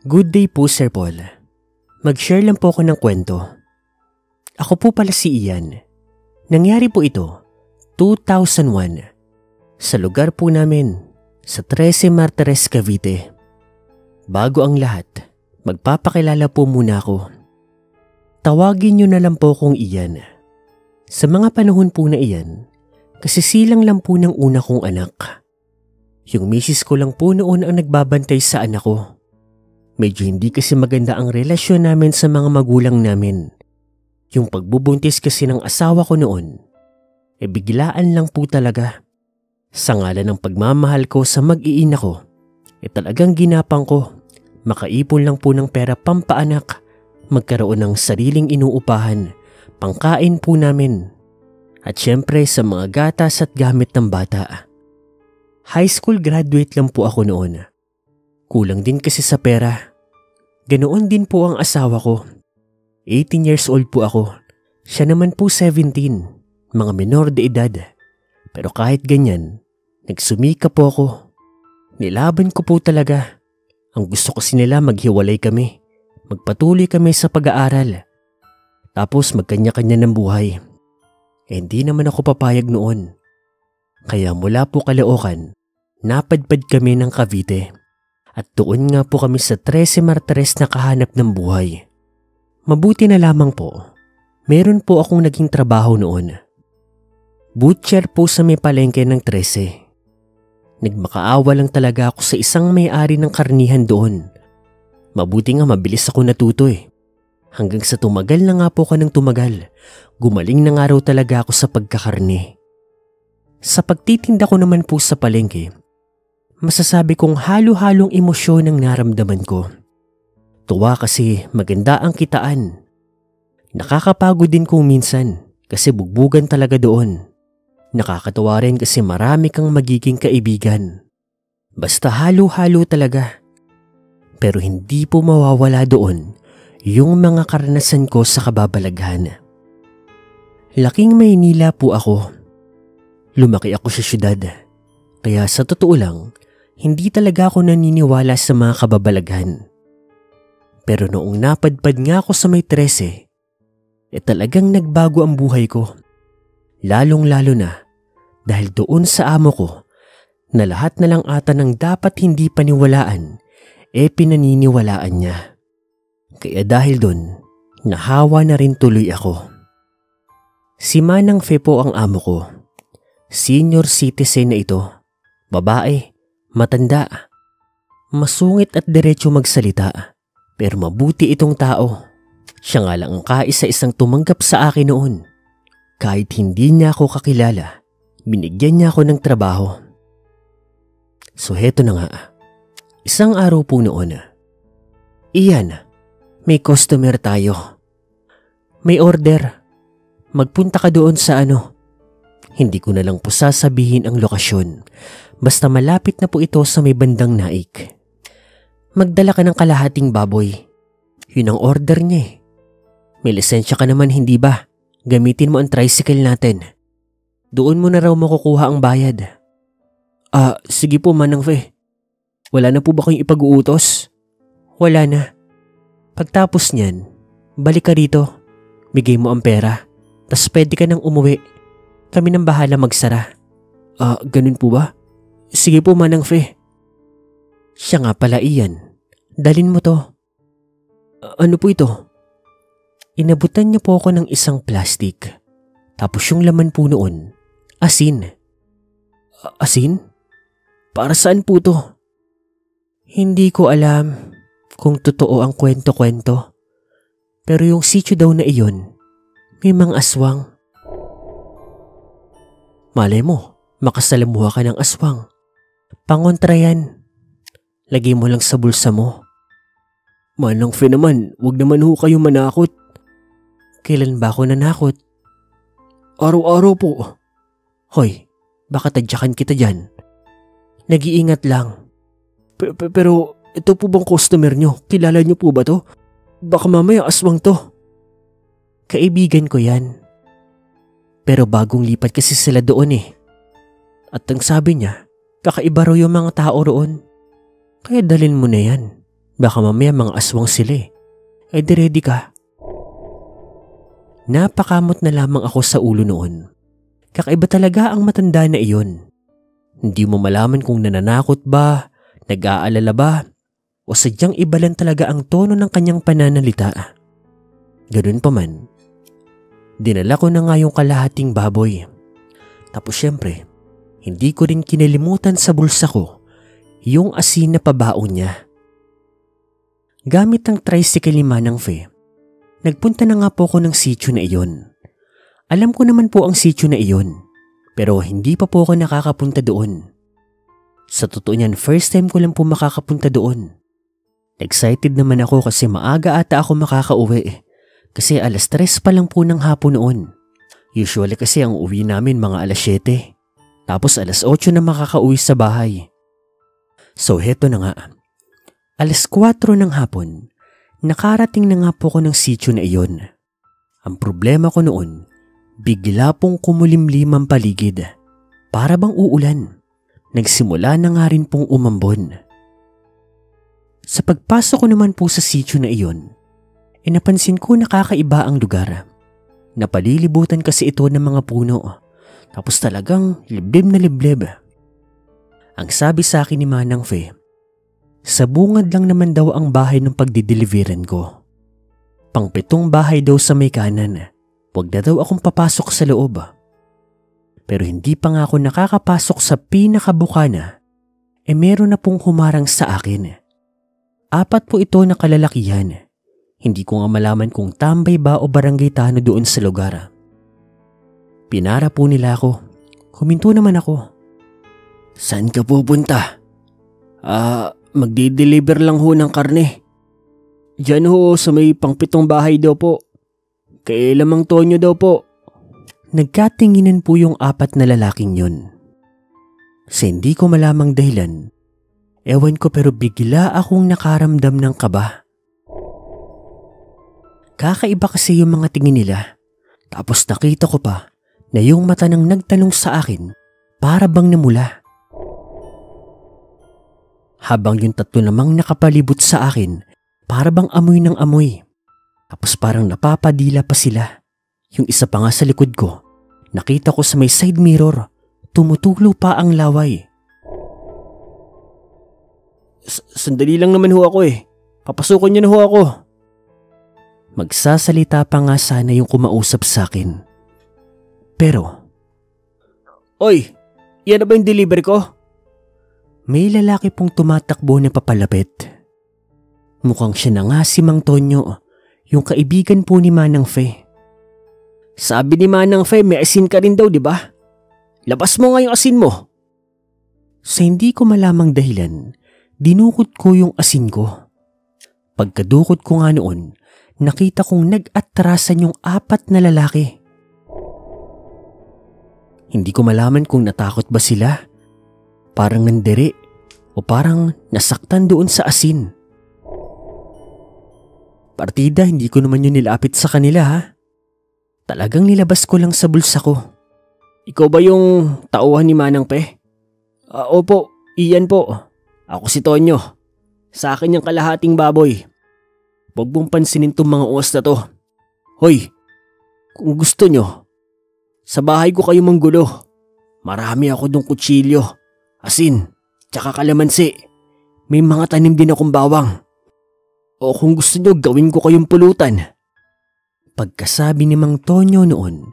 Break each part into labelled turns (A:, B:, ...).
A: Good day po, Sir Paul. Mag-share lang po ako ng kwento. Ako po pala si Ian. Nangyari po ito, 2001, sa lugar po namin, sa 13 Martires, Cavite. Bago ang lahat, magpapakilala po muna ako. Tawagin niyo na lang po akong Ian. Sa mga panahon po na iyan, kasisilang lang po ng una kong anak. Yung misis ko lang po noon ang nagbabantay sa anak ko. Medyo hindi kasi maganda ang relasyon namin sa mga magulang namin. Yung pagbubuntis kasi ng asawa ko noon, biglaan lang po talaga. Sa ngalan ng pagmamahal ko sa mag-iina ko, talagang ginapang ko. Makaipon lang po ng pera pampaanak, magkaroon ng sariling inuupahan, pangkain po namin. At syempre sa mga gatas at gamit ng bata. High school graduate lang po ako noon. Kulang din kasi sa pera. Ganoon din po ang asawa ko. 18 years old po ako. Siya naman po 17, mga menor de edad. Pero kahit ganyan, nagsumika po ako. Nilaban ko po talaga. Ang gusto kasi nila maghiwalay kami. Magpatuloy kami sa pag-aaral. Tapos magkanya-kanya ng buhay. Hindi naman ako papayag noon. Kaya mula po Caloocan, napadpad kami ng Cavite. At doon nga po kami sa 13 Martires nakahanap ng buhay. Mabuti na lamang po, meron po akong naging trabaho noon. Butcher po sa may palengke ng 13. Nagmakaawa lang talaga ako sa isang may-ari ng karnihan doon. Mabuti nga mabilis ako natuto Hanggang sa tumagal na nga po ako ng tumagal, gumaling na nga raw talaga ako sa pagkakarne. Sa pagtitinda ko naman po sa palengke, masasabi kong halo-halong emosyon ang naramdaman ko. Tuwa kasi maganda ang kitaan. Nakakapagod din kung minsan kasi bugbugan talaga doon. Nakakatawa rin kasi marami kang magiging kaibigan. Basta halo-halo talaga. Pero hindi po mawawala doon yung mga karanasan ko sa kababalaghan. Laking Maynila po ako. Lumaki ako sa syudad. Kaya sa totoo lang, hindi talaga ako naniniwala sa mga kababalaghan. Pero noong napadpad nga ako sa may 13, talagang nagbago ang buhay ko. Lalong-lalo na dahil doon sa amo ko na lahat na lang ata ng dapat hindi paniwalaan, pinaniniwalaan niya. Kaya dahil doon, nahawa na rin tuloy ako. Si Manang Fe po ang amo ko. Senior citizen na ito. Babae. Matanda, masungit at diretso magsalita, pero mabuti itong tao. Siya nga lang ang kaisa-isang tumanggap sa akin noon. Kahit hindi niya ako kakilala, binigyan niya ako ng trabaho. So heto na nga, isang araw po noon. Iyan, may customer tayo. May order. Magpunta ka doon sa Hindi ko na lang po sasabihin ang lokasyon. Basta malapit na po ito sa may bandang Naik. Magdala ka ng kalahating baboy. Yun ang order niya May lisensya ka naman, hindi ba? Gamitin mo ang tricycle natin. Doon mo na raw makukuha ang bayad. Sige po Manang Fe. Wala na po ba kayong ipag-uutos? Wala na. Pagtapos niyan, balik ka rito. Bigay mo ang pera. Tas pwede ka nang umuwi. Kami nang bahala magsara. Ganun po ba? Sige po Manang Fe. Siya nga pala Ian. Dalin mo to. Ano po ito? Inabutan niya po ako ng isang plastic. Tapos yung laman po noon, asin. Asin? Para saan po to? Hindi ko alam kung totoo ang kwento-kwento. Pero yung sityo daw na iyon, may mga aswang. Malay mo, makasalamuha ka ng aswang. Pangontra yan. Lagay mo lang sa bulsa mo. Manang Fe naman, wag naman ho kayo manakot. Kailan ba ako nanakot? Araw-araw po. Hoy, baka tadyakan kita dyan. Nag-iingat lang. Pero ito po bang customer nyo? Kilala nyo po ba to? Baka mamaya aswang to. Kaibigan ko yan. Pero bagong lipat kasi sila doon At ang sabi niya, kakaiba raw yung mga tao roon. Kaya dalin mo na yan. Baka mamaya mga aswang sila eh. Eh di ready ka. Napakamot na lamang ako sa ulo noon. Kakaiba talaga ang matanda na iyon. Hindi mo malaman kung nananakot ba, nag-aalala ba, o sadyang iba lang talaga ang tono ng kanyang pananalita. Ganun pa man, dinala ko na nga yung kalahating baboy. Tapos syempre, hindi ko rin kinalimutan sa bulsa ko yung asin na pabaon niya. Gamit ang tricycle ni Manang Fe, nagpunta na nga po ako ng sitio na iyon. Alam ko naman po ang sitio na iyon, pero hindi pa po ako nakakapunta doon. Sa totoo niyan, first time ko lang po makakapunta doon. Excited naman ako kasi maaga ata ako makakauwi kasi 3:00 pa lang po ng hapon noon. Usually kasi ang uwi namin mga 7:00, tapos 8:00 na makakauwi sa bahay. So heto na nga, 4:00 ng hapon, nakarating na nga po ako ng sitio na iyon. Ang problema ko noon, bigla pong kumulimlim ang paligid. Para bang uulan. Nagsimula na nga rin pong umambon. Sa pagpasok ko naman po sa sitio na iyon, napansin ko nakakaiba ang lugar. Napalilibutan kasi ito ng mga puno. Tapos talagang liblib na liblib. Ang sabi sa akin ni Manang Fe, sa bungad lang naman daw ang bahay ng pagdideliveran ko. Pang-7 bahay daw sa may kanan. Huwag na daw akong papasok sa loob. Pero hindi pa nga ako nakakapasok sa pinakabukana, meron na pong humarang sa akin. 4 po ito na kalalakihan. Hindi ko nga malaman kung tambay ba o barangay tano doon sa lugar. Pinara po nila ako. Huminto naman ako. Saan ka pupunta? Magdi-deliver lang ho ng karne. Diyan ho sa may pang-7 bahay daw po. Kay Lamang Tonyo daw po. Nagkatinginan po yung 4 na lalaking yun. Sa hindi ko malamang dahilan, ewan ko pero bigla akong nakaramdam ng kaba. Kakaiba kasi yung mga tingin nila. Tapos nakita ko pa na yung mata nang nagtanong sa akin para bang namula. Habang yung 3 namang nakapalibot sa akin para bang amoy ng amoy. Tapos parang napapadila pa sila. Yung isa pa nga sa likod ko, nakita ko sa may side mirror, tumutulo pa ang laway. Sandali lang naman ho ako eh. Papasukin niyo na ho ako. Magsasalita pa nga sana yung kumausap sa akin. Pero, Oy, yan na ba yung delivery ko? May lalaki pong tumatakbo na papalapit. Mukhang siya na nga si Mang Tonyo, yung kaibigan po ni Manang Fe. Sabi ni Manang Fe, may asin ka rin daw, di ba? Labas mo nga yung asin mo. Sa hindi ko malamang dahilan, dinukot ko yung asin ko. Pagkadukot ko nga noon, nakita kong nag-atrasan yung 4 na lalaki. Hindi ko malaman kung natakot ba sila, parang nandiri, o parang nasaktan doon sa asin. Partida, hindi ko naman yun nilapit sa kanila ha. Talagang nilabas ko lang sa bulsa ko. Ikaw ba yung tauhan ni Manang Pe? Opo, iyan po. Ako si Tonyo. Sa akin yung kalahating baboy. Huwag mong pansinin tong mga uwas na to. Hoy, kung gusto nyo, sa bahay ko kayo manggulo. Marami ako dong kutsilyo, asin, tsaka kalamansi. May mga tanim din akong bawang. O kung gusto nyo, gawin ko kayong pulutan. Pagkasabi ni Mang Tonyo noon,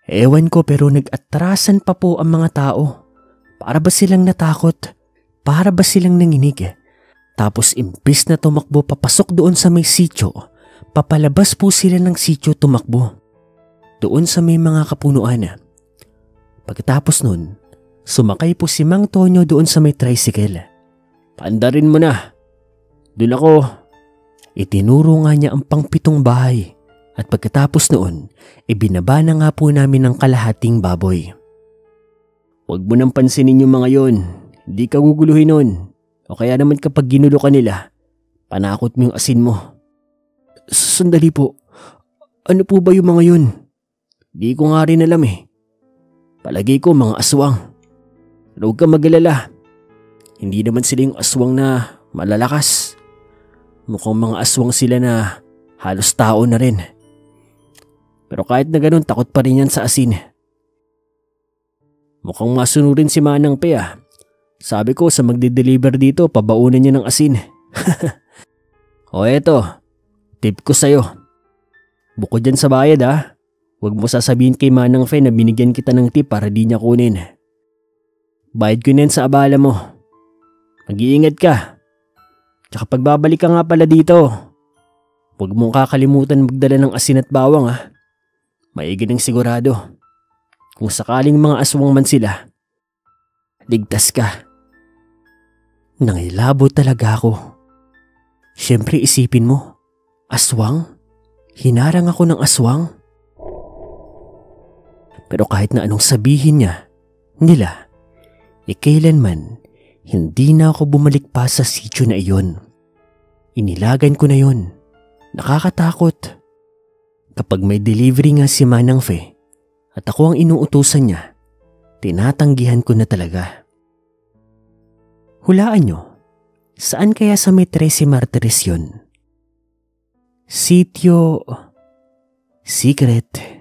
A: ewan ko pero nag-atrasan pa po ang mga tao. Para ba silang natakot? Para ba silang nanginig? Tapos imbis na tumakbo papasok doon sa may sityo, papalabas po sila ng sityo tumakbo. Doon sa may mga kapunuan. Pagkatapos nun, sumakay po si Mang Tonyo doon sa may tricycle. Paandarin mo na. Doon ako. Itinuro nga niya ang pang-7 bahay. At pagkatapos noon, ibinaba na nga po namin ang kalahating baboy. Huwag mo nang pansinin yung mga yon. Hindi ka guguluhin nun. O kaya naman kapag ginulo ka nila, panakot mo yung asin mo. Sandali po. Ano po ba yung mga yun? Di ko nga rin alam eh. Palagi ko mga aswang. Huwag ka mag-alala. Hindi naman sila yung aswang na malalakas. Mukhang mga aswang sila na halos tao na rin. Pero kahit na ganun, takot pa rin yan sa asin. Mukhang masunurin si Manang Pe ah. Sabi ko sa magde-deliver dito, pabaunan niya ng asin. O eto, tip ko sa'yo. Bukod dyan sa bayad ah, huwag mo sasabihin kay Manang Fe na binigyan kita ng tip para di niya kunin. Bayad ko na yan sa abala mo. Mag-iingat ka. Tsaka pagbabalik ka nga pala dito, huwag mong kakalimutan magdala ng asin at bawang ah. Maigi ng sigurado. Kung sakaling mga aswang man sila, ligtas ka. Nangilabo talaga ako. Siyempre isipin mo, aswang? Hinarang ako ng aswang? Pero kahit na anong sabihin nila, kailanman hindi na ako bumalik pa sa sityo na iyon. Inilagan ko na yon. Nakakatakot. Kapag may delivery nga si Manang Fe at ako ang inuutusan niya, tinatanggihan ko na talaga. Hulaan nyo, saan kaya sa may 13 Martires yun? Sitio Secret.